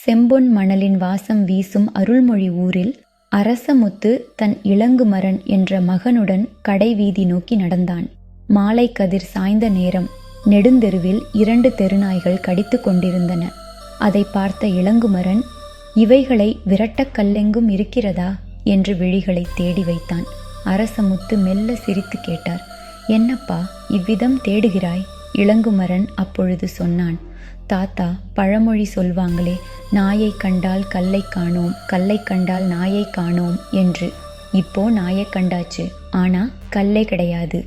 செம்பொன் மணலின் வாசம் வீசும் அருள்மொழி ஊரில் அரசமுத்து தன் இளங்குமரன் என்ற மகனுடன் கடைவீதி நோக்கி நடந்தான். மாலை கதிர் சாய்ந்த நேரம். நெடுந்தெருவில் 2 தெருநாய்கள் கடித்து கொண்டிருந்தன. அதை பார்த்த இளங்குமரன், இவைகளை விரட்டக் கல்லெங்கும் இருக்கிறதா என்று விழிகளை தேடி வைத்தான். அரசமுத்து மெல்ல சிரித்து கேட்டார், என்னப்பா இவ்விதம் தேடுகிறாய்? இளங்குமரன் அப்பொழுது சொன்னான், தாத்தா, பழமொழி சொல்வாங்களே, நாயை கண்டால் கல்லை காணோம், கல்லை கண்டால் நாயை காணோம் என்று. இப்போ நாயை கண்டாச்சு, ஆனா கல்லே கிடையாது.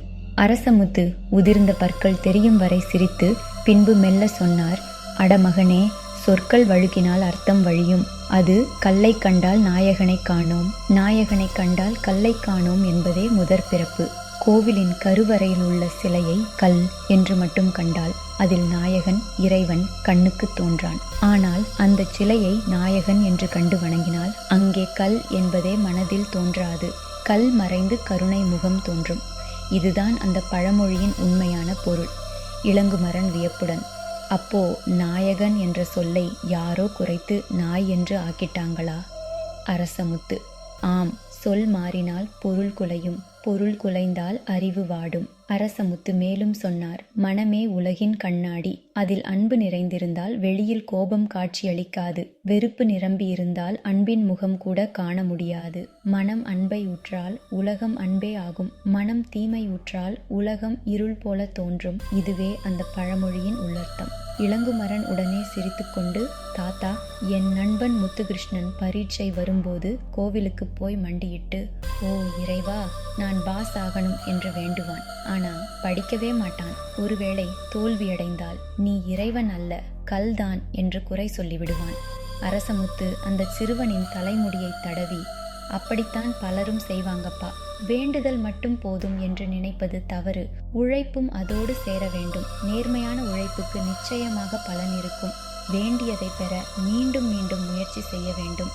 அரசமுத்து உதிர்ந்த பற்கள் தெரியும் வரை சிரித்து பின்பு மெல்ல சொன்னார், அடமகனே, சொற்கள் வழுக்கினால் அர்த்தம் வழியும். அது கல்லை கண்டால் நாயகனை காணோம், நாயகனை கண்டால் கல்லை காணோம் என்பதே முதற் பிறப்பு. கோவிலின் கருவறையில் உள்ள சிலையை கல் என்று மட்டும் கண்டால் அதில் நாயகன் இறைவன் கண்ணுக்கு தோன்றான். ஆனால் அந்த சிலையை நாயகன் என்று கண்டு வணங்கினால் அங்கே கல் என்பதே மனதில் தோன்றாது. கல் மறைந்து கருணை முகம் தோன்றும். இதுதான் அந்த பழமொழியின் உண்மையான பொருள். இளங்குமரன் வியப்புடன், அப்போ நாயகன் என்ற சொல்லை யாரோ குறைத்து நாய் என்று ஆக்கிட்டாங்களா? அரசமுத்து, ஆம், சொல் மாறினால் பொருள் குலையும், பொருள் குலைந்தால் அறிவு வாடும். அரசமுத்து மேலும் சொன்னார், மனமே உலகின் கண்ணாடி. அதில் அன்பு நிறைந்திருந்தால் வெளியில் கோபம் காட்சியளிக்காது. வெறுப்பு நிரம்பி இருந்தால் அன்பின் முகம் கூட காண முடியாது. மனம் அன்பை ஊற்றால் உலகம் அன்பே ஆகும். மனம் தீமை ஊற்றால் உலகம் இருள் போல தோன்றும். இதுவே அந்த பழமொழியின் உள்ளர்த்தம். இளங்குமரன் உடனே சிரித்துக்கொண்டு, தாத்தா, என் நண்பன் முத்துகிருஷ்ணன் பரீட்சை வரும்போது கோவிலுக்கு போய் மண்டியிட்டு, ஓ இறைவா, நான் பாஸ் ஆகணும் என்று வேண்டுவான். ஆனா படிக்கவே மாட்டான். ஒருவேளை தோல்வியடைந்தால் நீ இறைவன் அல்ல, கல்தான் என்று குறை சொல்லிவிடுவான். அரசமுத்து அந்த சிறுவனின் தலைமுடியை தடவி, அப்படித்தான் பலரும் செய்வாங்கப்பா. வேண்டுதல் மட்டும் போதும் என்று நினைப்பது தவறு. உழைப்பும் அதோடு சேர வேண்டும். நேர்மையான உழைப்புக்கு நிச்சயமாக பலன் இருக்கும். வேண்டியதை பெற மீண்டும் மீண்டும் முயற்சி செய்ய வேண்டும்.